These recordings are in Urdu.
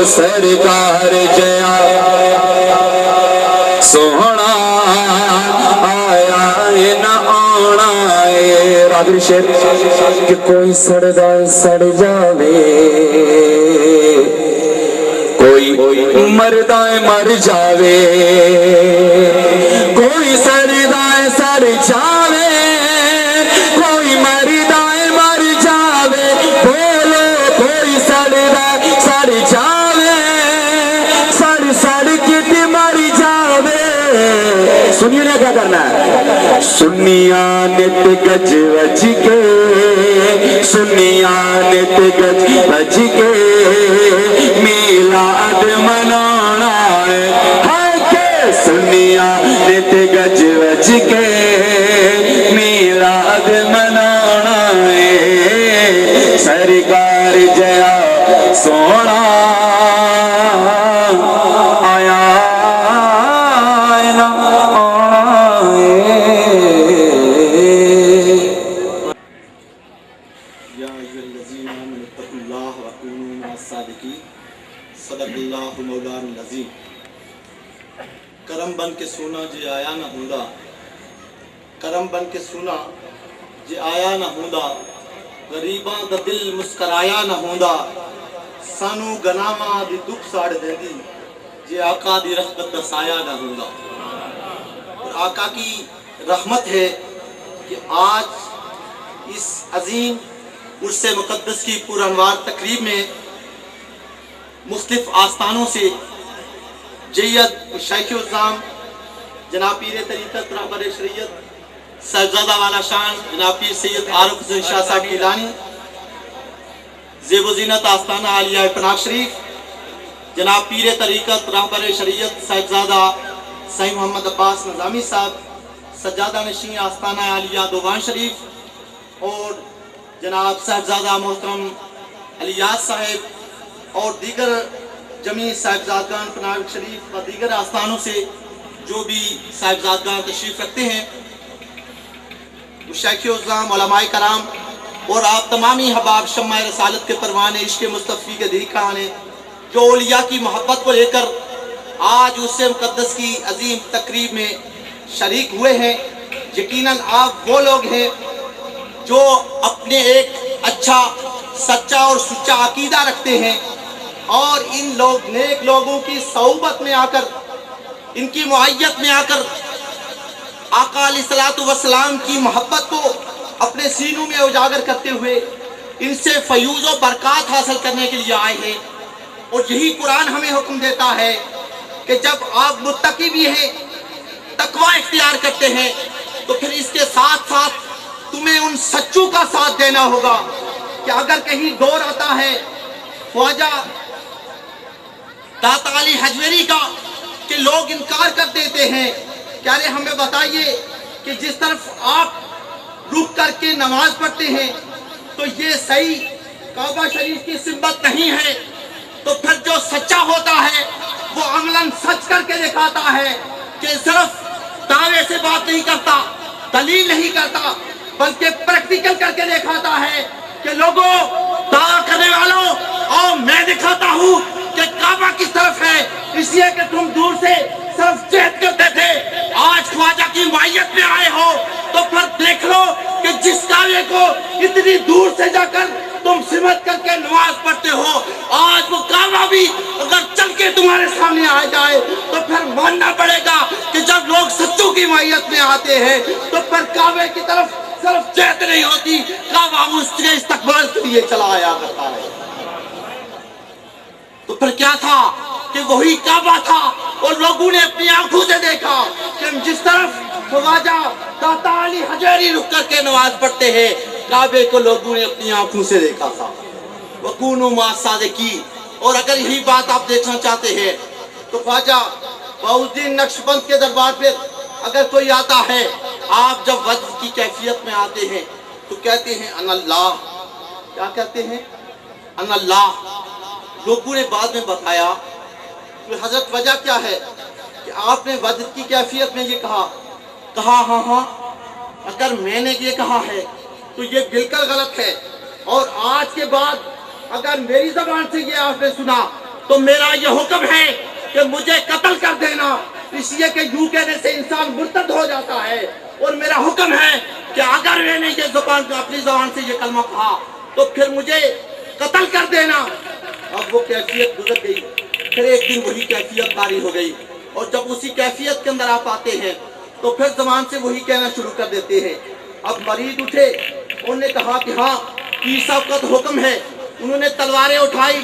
سرکار جیا سونا آیا نہ آنا ہے راگر شیر کہ کوئی سڑدا سڑ جاوے کوئی مردہ مر جاوے کوئی سڑدا سڑ جاوے کوئی مردہ مر جاوے بولو کوئی سڑدا سڑ جاوے سڑ سڑ کے مر جاوے سنیے نا کیا کرنا ہے سنیا نت گج وج کے سنیا نت گج وج کے میلاد منانا ہے کہ سنیا نت گج وج کے میلاد منانا ہے سرکار جیا سونا آیا نہ صدق اللہ مولانا العظیم کرم بن کے سونا جے آیا نہ ہوندا کرم بن کے سونا جے آیا نہ ہوندا غریباں دا دل مسکرایا نہ ہوندا سانو گناواں دی دکھ ساڑ دیندی جے آقا دی رحمت دا سایہ نہ ہوندا اور آقا کی رحمت ہے کہ آج اس عظیم عرس مقدس کی پرانوار تقریب میں مختلف آستانوں سے جیت شیخ الاسلام جناب پیر طریقت رہبر شریعت صاحبزادہ والا شان جناب پیر سید عارف حسین شاہ صاحب گیلانی زیب و زینت آستانہ عالیہ پناہ شریف جناب پیر طریقت رہبر شریعت صاحبزادہ سید محمد عباس نظامی صاحب سجادہ نشین آستانہ عالیہ دوبان شریف اور جناب صاحبزادہ محترم الیاس صاحب اور دیگر جمیع صاحبزادگان پناہ شریف و دیگر آستانوں سے جو بھی صاحبزادگان تشریف رکھتے ہیں شیخ الاسلام علماء کرام اور آپ تمامی حباب شمع رسالت کے پروانے عشق مصطفی کے دیکھان ہیں جو اولیاء کی محبت کو لے کر آج اس مقدس کی عظیم تقریب میں شریک ہوئے ہیں یقیناً آپ وہ لوگ ہیں جو اپنے ایک اچھا سچا اور سچا عقیدہ رکھتے ہیں اور ان لوگ نیک لوگوں کی صحبت میں آ کر ان کی معیت میں آ کر آقا علیہ الصلوۃ والسلام کی محبت کو اپنے سینوں میں اجاگر کرتے ہوئے ان سے فیوض و برکات حاصل کرنے کے لیے آئے ہیں اور یہی قرآن ہمیں حکم دیتا ہے کہ جب آپ متقی بھی ہیں تقوی اختیار کرتے ہیں تو پھر اس کے ساتھ ساتھ تمہیں ان سچوں کا ساتھ دینا ہوگا کہ اگر کہیں دور آتا ہے خواجہ داتا علی حجویری کا کہ لوگ انکار کر دیتے ہیں کہ ارے ہمیں بتائیے کہ جس طرف آپ رک کر کے نماز پڑھتے ہیں تو یہ صحیح کعبہ شریف کی سمت نہیں ہے تو پھر جو سچا ہوتا ہے وہ عملاً سچ کر کے دکھاتا ہے کہ صرف دعوے سے بات نہیں کرتا دلیل نہیں کرتا بلکہ پریکٹیکل کر کے دکھاتا ہے کہ لوگوں دعویٰ کرنے والوں اور میں دکھاتا ہوں کہ کعبہ کس طرف ہے اس لیے کہ تم دور سے صرف چیت کرتے تھے آج خواجہ کی معیت میں آئے ہو تو پھر دیکھ لو کہ جس کعبے کو اتنی دور سے جا کر تم سمت کر کے نماز پڑھتے ہو آج وہ کعبہ بھی اگر چل کے تمہارے سامنے آ جائے تو پھر ماننا پڑے گا کہ جب لوگ سچوں کی معیت میں آتے ہیں تو پھر کعبے کی طرف صرف چیت نہیں ہوتی کعبہ اس کے استقبال کے لیے چلا آیا کرتا ہے تو پھر کیا تھا کہ وہی کعبہ تھا اور لوگوں نے اپنی آنکھوں سے دیکھا کہ ہم جس طرف خواجہ داتا علی حجویری رک کر کے نماز پڑھتے ہیں کعبے کو لوگوں نے اپنی آنکھوں سے دیکھا تھا وَكُونُوا مَعَ الصَّادِقِينَ اور اگر یہی بات آپ دیکھنا چاہتے ہیں تو خواجہ بہاؤالدین نقشبند کے دربار پہ اگر کوئی آتا ہے آپ جب وجد کی کیفیت میں آتے ہیں تو کہتے ہیں ان اللہ کیا کہتے ہیں ان اللہ لوگوں نے بعد میں بتایا کہ حضرت وجہ کیا ہے کہ آپ نے وجد کی کیفیت میں یہ کہا ہاں اگر میں نے یہ کہا ہے تو یہ بالکل غلط ہے اور آج کے بعد اگر میری زبان سے یہ آپ نے سنا تو میرا یہ حکم ہے کہ مجھے قتل کر دینا، اس لیے کہ یوں کہنے سے انسان مرتد ہو جاتا ہے، اور میرا حکم ہے کہ اگر میں نے یہ اپنی زبان سے یہ کلمہ کہا تو پھر مجھے قتل کر دینا۔ اب وہ کیفیت گزر گئی، پھر ایک دن وہی کیفیت طاری ہو گئی، اور جب اسی کیفیت کے اندر آپ آتے ہیں تو پھر زبان سے وہی کہنا شروع کر دیتے ہیں۔ اب مریض اٹھے، انہوں نے کہا کہ ہاں پیر صاحب کا تو حکم ہے، انہوں نے تلواریں اٹھائی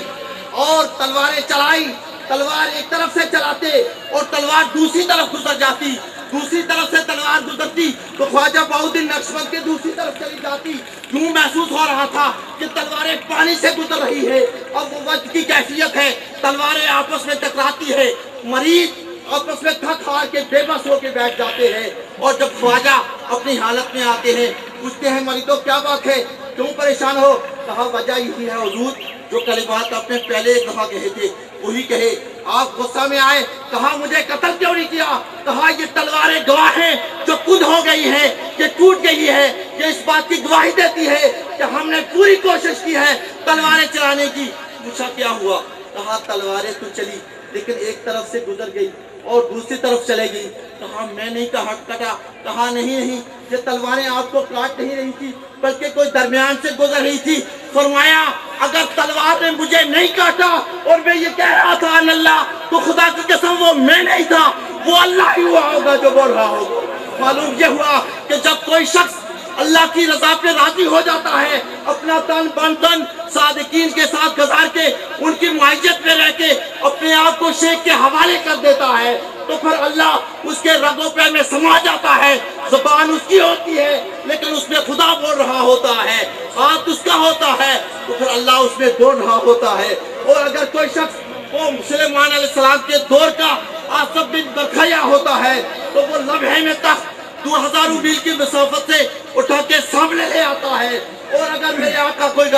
اور تلواریں چلائی، تلوار ایک طرف سے چلاتے اور تلوار دوسری طرف گزر جاتی، دوسری طرف سے تلوار گزرتی تو خواجہ بہاؤالدین نقشبند کے دوسری طرف چلی جاتی۔ یوں محسوس ہو رہا تھا کہ تلواریں پانی سے گزر رہی ہے۔ اب وہ وقت کی کیفیت ہے، تلواریں آپس میں ٹکراتی ہے، مریض آپس میں تھک ہار کے بے بس ہو کے بیٹھ جاتے ہیں، اور جب خواجہ اپنی حالت میں آتے ہیں پوچھتے ہیں مریضوں کیا بات ہے، کیوں پریشان ہو؟ کہا وجہ یہی ہے حضور جو کلمات آپ نے پہلے ایک دفعہ کہے تھے وہی کہے۔ آپ غصہ میں آئے، کہا مجھے قتل کیوں نہیں کیا؟ کہا یہ تلواریں گواہ ہیں جو کد ہو گئی ہے، یہ ٹوٹ گئی ہے، یہ اس بات کی گواہی دیتی ہے کہ ہم نے پوری کوشش کی ہے تلواریں چلانے کی۔ پوچھا کیا ہوا؟ کہا تلواریں تو چلی لیکن ایک طرف سے گزر گئی اور دوسری طرف چلے گئی۔ کہا میں نہیں کٹا؟ کہا نہیں، یہ تلواریں آپ کو کاٹ نہیں رہی تھی بلکہ کوئی درمیان سے گزر رہی تھی۔ فرمایا اگر تلوار نے مجھے نہیں کاٹا اور میں یہ کہہ رہا تھا اللہ، تو خدا کی قسم وہ میں نہیں تھا، وہ اللہ ہی ہوا ہوگا جو بول رہا ہوگا۔ معلوم یہ ہوا کہ جب کوئی شخص اللہ کی رضا پہ راضی ہو جاتا ہے، اپنا تن بن تن صادقین کے ساتھ گزار کے ان کی معیت میں رہ کے اپنے آپ کو شیخ کے حوالے کر دیتا ہے، تو پھر اللہ اس کے رگوں پہ میں سما جاتا ہے۔ زبان اس کی ہوتی ہے لیکن اس میں خدا بول رہا ہوتا ہے، ہاتھ اس کا ہوتا ہے تو پھر اللہ اس میں بول رہا ہوتا ہے۔ اور اگر کوئی شخص وہ سلیمان علیہ السلام کے دور کا آصف بن برکھیا ہوتا ہے تو وہ لمحے میں تک 2000 میل کی مسافت سے اٹھا کے سامنے لے آتا ہے۔ اور اگر میرے آقا کوئی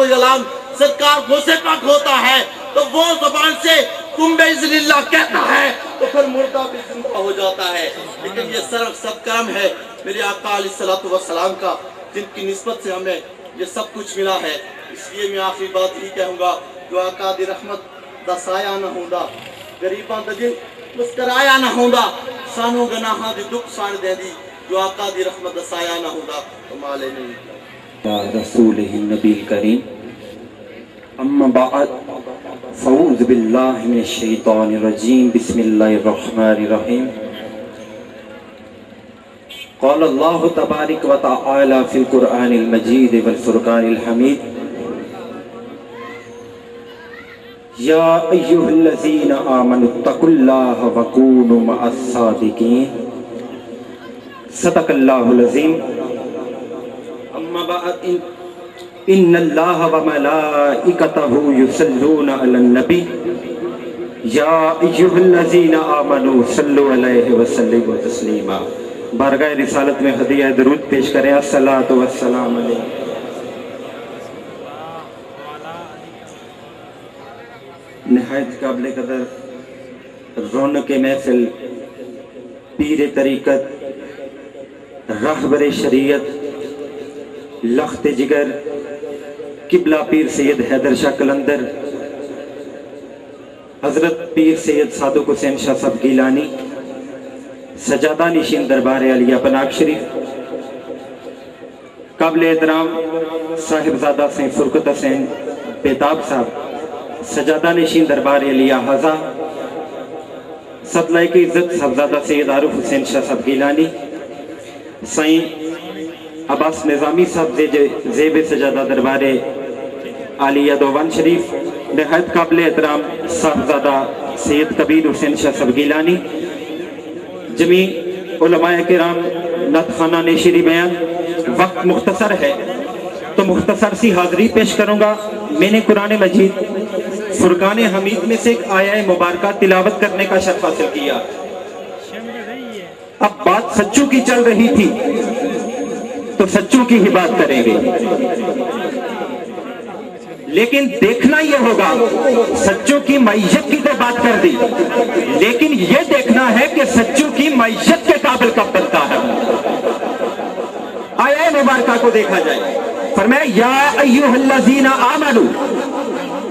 غلام سرکار غوث پاک ہوتا ہے تو وہ زبان سے تم بِإِذْنِ اللہ کہتا ہے تو پھر مردہ بھی زندہ ہو جاتا ہے۔ لیکن یہ صرف سب کرم ہے میرے آقا علیہ الصلوۃ والسلام کا، جن کی نسبت سے ہمیں یہ سب کچھ ملا ہے۔ اس لیے میں آخری بات ہی کہوں گا، جو آقا دی رحمت دا سایہ نہ ہوندا، غریباں دا دل مسکرایا نہ ہوندا، سانو گناہاں دی دکھ ساڑ دے دی، جو آقا دی رحمت دا سایہ نہ ہوندا تو مالے نہیں۔ رسولہ النبی الکریم، اما بعد فاعوذ باللہ من الشیطان الرجیم، بسم اللہ الرحمن الرحیم۔ قال اللہ تبارک و تعالی فی القرآن المجید والفرقان الحمید، یا ایہا الذین آمنوا اتقوا اللہ وکونوا مع الصادقین۔ صدق اللہ العظیم۔ اما بعد ان اللہ وملائکتہ یصلون علی النبی، یا ایہا الذین آمنوا صلوا علیہ وسلموا تسلیما۔ بارگاہ رسالت میں ہدیہ درود پیش کریں، الصلاۃ والسلام علیہ۔ نہایت قابل قدر رونق محفل، پیر طریقت، رہبر شریعت، لخت جگر قبلہ پیر سید حیدر شاہ قلندر، حضرت پیر سید صادق حسین شاہ صاحب گیلانی، سجادہ نشین دربار علیہ پناہ شریف، قابل احترام صاحبزادہ سین فرقت حسین بیتاب صاحب، سجادہ نشین دربار علیہ حضا، صدلہ کی عزت صاحبزادہ سید عارف حسین شاہ صاحب گیلانی، سائیں عباس نظامی صاحب زیب سجادہ دربار عالیہ دوان شریف، نہایت قابل احترام صاحبزادہ سید کبیر حسین شاہ صاحب گیلانی، جمیع علماء کرام، نعت خانہ نشری بیان۔ وقت مختصر ہے تو مختصر سی حاضری پیش کروں گا۔ میں نے قرآن مجید فرقان حمید میں سے ایک آیہ مبارکہ تلاوت کرنے کا شرف حاصل کیا۔ اب بات سچوں کی چل رہی تھی تو سچوں کی ہی بات کریں گے، لیکن دیکھنا یہ ہوگا، سچوں کی معیشت کی تو بات کر دی، لیکن یہ دیکھنا ہے کہ سچوں کی معیشت کے قابل کب بنتا ہے۔ آیہ مبارکہ کو دیکھا جائے، فرمایا یا ایھا الذین آمنوا،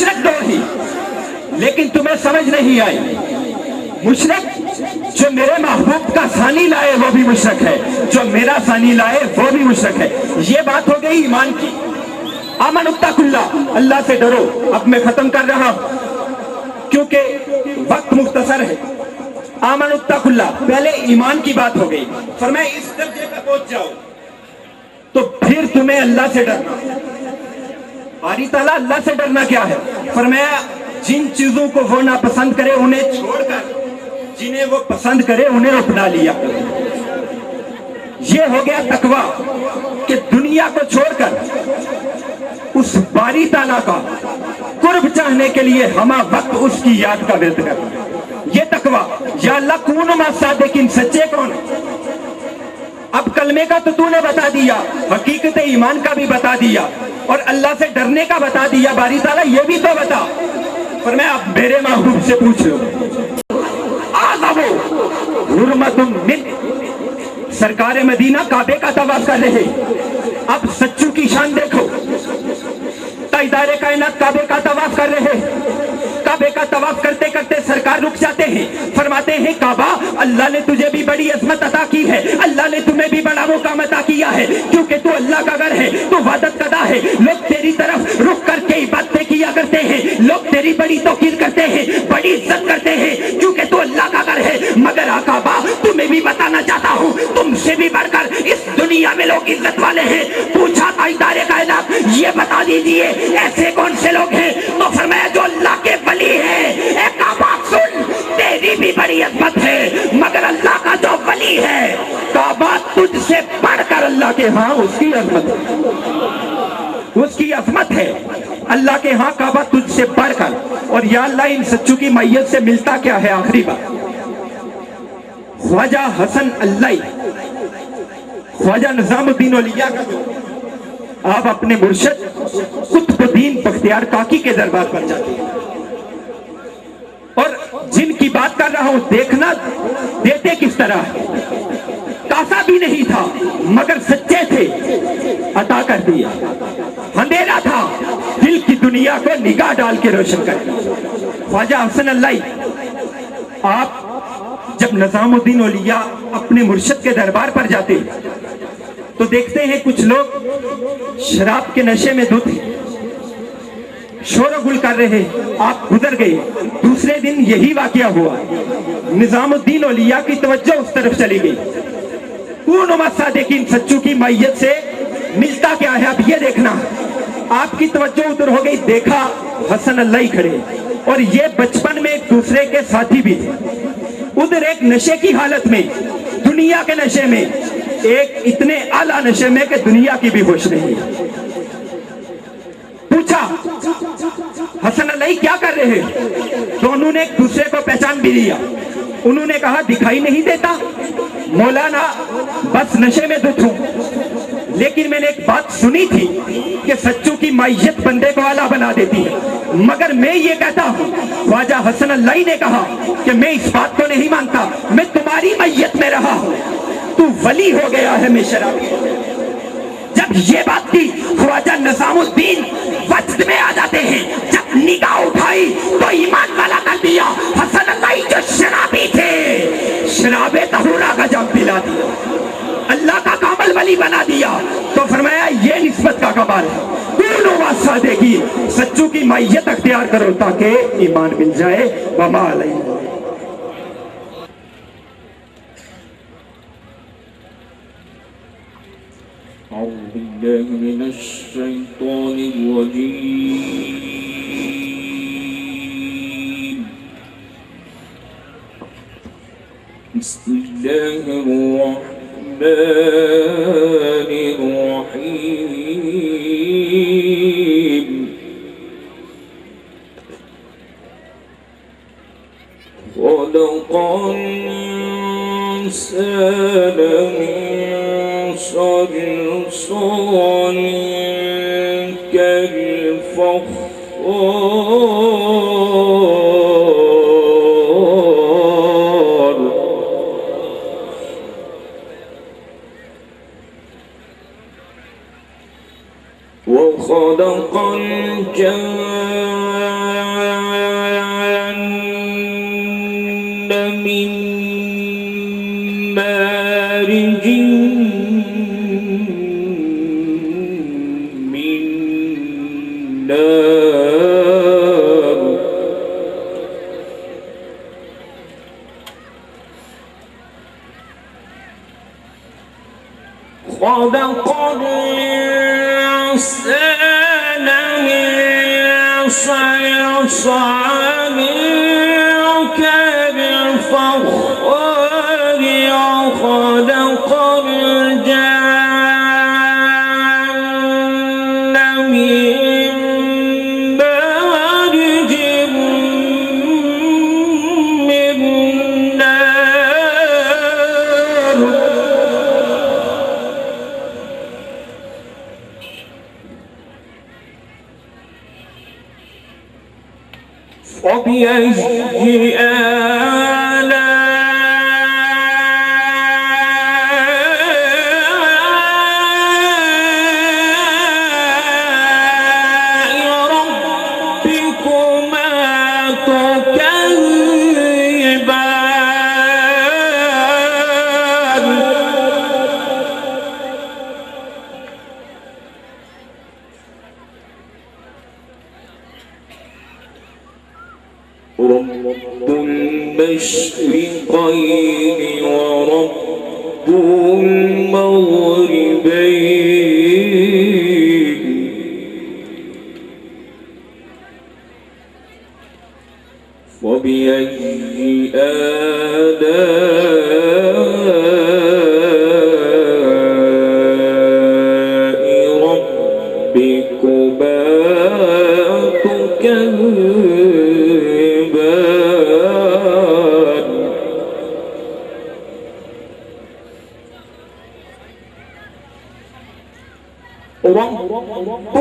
مشرک دو ہی، لیکن تمہیں سمجھ نہیں آئی۔ مشرک جو میرے محبوب کا ثانی لائے وہ بھی مشرک ہے، جو میرا ثانی لائے وہ بھی مشرک ہے۔ یہ بات ہو گئی ایمان کی۔ آمن اتقوا اللہ، اللہ سے ڈرو۔ اب میں ختم کر رہا ہوں کیونکہ وقت مختصر ہے۔ آمن اتقوا اللہ، پہلے ایمان کی بات ہو گئی، فرمایا اس درجے پہ پہنچ جاؤ تو پھر تمہیں اللہ سے ڈرنا۔ باری تعالیٰ اللہ سے ڈرنا کیا ہے؟ فرمایا جن چیزوں کو وہ ناپسند کرے انہیں چھوڑ کر جنہیں وہ پسند کرے انہیں اپنا لیا۔ یہ ہو گیا تقویٰ کہ دنیا کو چھوڑ کر اس باری تعالیٰ کا قرب چاہنے کے لیے ہمہ وقت اس کی یاد کا ورد کرنا، یہ تقویٰ۔ یا اللہ کونوا مع الصادقین، سچے کون؟ اب کلمے کا تو نے بتا دیا، حقیقت ایمان کا بھی بتا دیا، اور اللہ سے ڈرنے کا بتا دیا۔ باری تعالیٰ یہ بھی تو بتا۔ فرمایا اب میرے محبوب سے پوچھ لو۔ حرمت من، سرکار مدینہ کعبے کا طواف کر رہے۔ اب سچو کی شان دیکھو، تاجدار کائنات کعبے کا طواف کر رہے۔ کعبے کا طواف کرتے کرتے سرکار رک جاتے ہیں، فرماتے ہیں کعبہ اللہ نے تجھے بھی بڑی عظمت عطا کی ہے، اللہ نے تمہیں بھی بڑا مقام عطا کیا ہے، کیونکہ تو اللہ کا گھر ہے، تو عبادت کدا ہے۔ لوگ تیری طرف رک کر کے عبادتیں کیا کرتے ہیں، لوگ تیری بڑی توقیر کرتے ہیں، بڑی عزت کرتے ہیں، کیونکہ تو اللہ کا گھر ہے۔ مگر کعبہ تمہیں بھی بتانا چاہتا ہوں، تم سے بھی بڑھ کر اس دنیا میں لوگ عزت والے ہیں۔ پوچھا تاجدار کائنات یہ بتا دیجئے ایسے کون سے لوگ ہیں؟ تو فرمایا جو اللہ کے ولی ہے۔ اے کعبہ سن، تیری بھی بڑی عظمت ہے، مگر اللہ کا جو ولی ہے کعبہ تجھ سے بڑھ کر اللہ کے ہاں اس کی عظمت ہے، اس کی عظمت ہے اللہ کے ہاں کعبہ تجھ سے بڑھ کر۔ اور یا اللہ ان سچوں کی میت سے ملتا کیا ہے؟ آخری بات، خواجہ حسن اللہ، خواجہ نظام الدین اولیاء کا جو آپ اپنے مرشد قطب الدین بختیار کاکی کے دربار پر جاتے ہیں، اور جن کی بات کر رہا ہوں دیکھنا دیتے کس طرح ہے۔ کاسا بھی نہیں تھا مگر سچے تھے، عطا کر دیا۔ اندھیرا تھا دل کی دنیا کو نگاہ ڈال کے روشن کر دیا۔ خواجہ حسن اللہ، آپ جب نظام الدین اولیاء اپنے مرشد کے دربار پر جاتے تو دیکھتے ہیں کچھ لوگ شراب کے نشے میں دھت ہیں، شور و گل کر رہے۔ آپ گزر گئے، دوسرے دن یہی واقعہ ہوا۔ نظام الدین اولیاء کی توجہ اس طرف چلی گئی۔ کونوا مع الصادقین، سچوں کی میت سے ملتا کیا ہے؟ اب یہ دیکھنا۔ آپ کی توجہ ادھر ہو گئی، دیکھا حسن اللہ کھڑے، اور یہ بچپن میں ایک دوسرے کے ساتھی بھی تھے۔ ادھر ایک نشے کی حالت میں، دنیا کے نشے میں، ایک اتنے اعلیٰ نشے میں کہ دنیا کی بھی ہوش نہیں۔ پوچھا حسن اللہ کیا کر رہے؟ دونوں نے ایک دوسرے کو پہچان بھی لیا۔ انہوں نے کہا دکھائی نہیں دیتا مولانا، بس نشے میں دھت ہوں، لیکن میں نے ایک بات سنی تھی کہ سچوں کی میت بندے کو اعلیٰ بنا دیتی ہے، مگر میں یہ کہتا ہوں، خواجہ حسن اللہ نے کہا کہ میں اس بات کو نہیں مانتا، میں تمہاری میت میں رہا ہوں، تو ولی ہو گیا ہے، میں شرابی۔ جب یہ بات کی خواجہ نظام الدین وجد میں آ جاتے ہیں، جب نگاہ اٹھائی تو ایمان والا کر دیا۔ حسن اللہ جو شرابی تھے، شراب طہورہ کا جام پلا دیا، اللہ کا کامل ولی بنا دیا۔ تو فرمایا یہ نسبت کا کمال ہے۔ کونوا مع الصادقین، سچوں کی میت اختیار کرو تاکہ ایمان مل جائے۔ وما علیہ۔ أعوذ بالله من الشيطان الرجيم. بسم الله الرحمن الرحيم. خلق الإنسان من صلصال كالفخار وخلق الجان من مارج من نار خلق الإنسان من صلصال كالفخار وخلق الجن من مارج من نار فبأي آلاء ربكما تكذبان رب المشرقين ورب المغربين وبأي آلاء ربكما تكذبان رب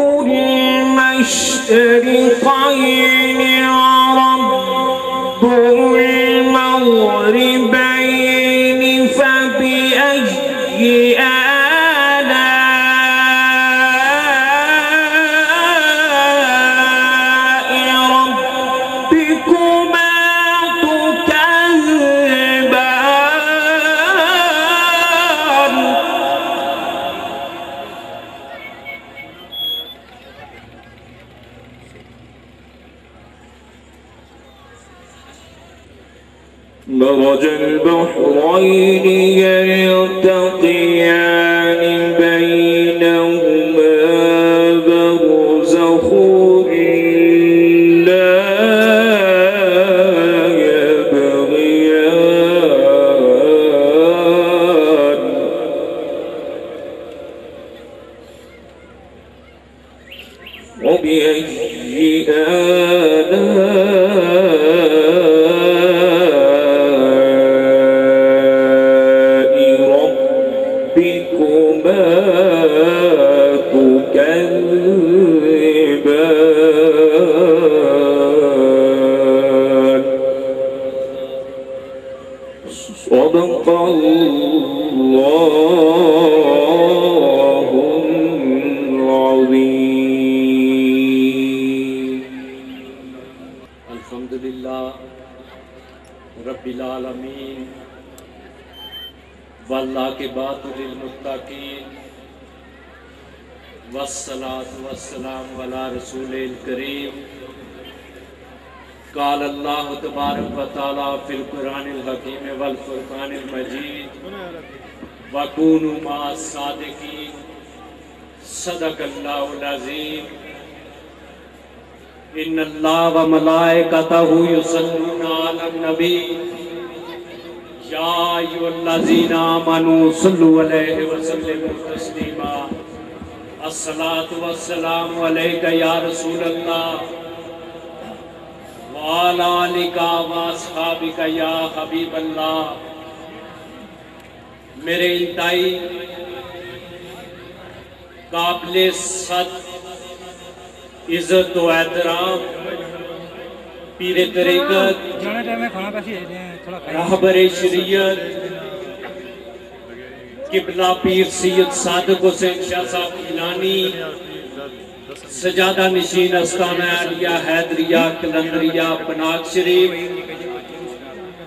المشرقين ورب المغربين فبأي آلاء ربكما تكذبان مرج البحرين يلتقيان بينهما برزخ لا يبغيان وبأي آلاء ربكما تكذبان صدق الله العظيم الحمدللہ رب العالمین والعاقبۃ للمتقین والصلاۃ والسلام علی رسول الکریم قال اللہ تبارک و تعالی فی القرآن الحکیم والفرقان المجید وکونوا مع الصادقین صدق اللہ العظیم ان اللہ و ملائکتہ یصلون علی النبی یا ایھا الذین آمنوا صلوا علیہ وسلموا تسلیما الصلاۃ والسلام علیک یا رسول اللہ وعلی آلک واصحابک یا حبیب اللہ میرے انتہائی قابل صد عزت و احترام پیر طریقت رہبر شریعت قبلہ پیر سید صادق حسین شاہ صاحب گیلانی سجادہ نشین استانہ عالیہ حیدریہ کلندریہ پناک شریف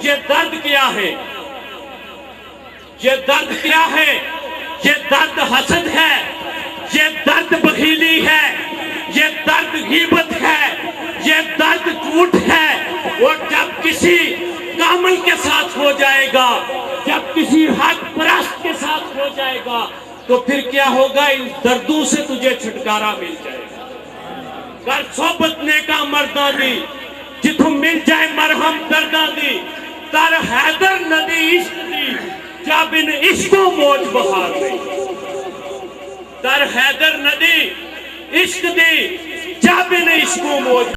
یہ درد کیا ہے؟ یہ درد کیا ہے؟ یہ درد حسد ہے، یہ درد بخیلی ہے، یہ درد غیبت ہے، یہ درد جھوٹ ہے۔ اور جب کسی کامل کے ساتھ ہو جائے گا، جب کسی حق پرست کے ساتھ ہو جائے گا، تو پھر کیا ہوگا؟ ان دردوں سے تجھے چھٹکارا مل جائے گا۔ کر صحبت نیکا مرداں دی، جتوں مل جائے مرہم درداں دی، تر حیدر ندی عشق دی، جب ان عشقوں موج بہار گئی۔ تر حیدر ندی عشق دی، جب ان عشقوں موج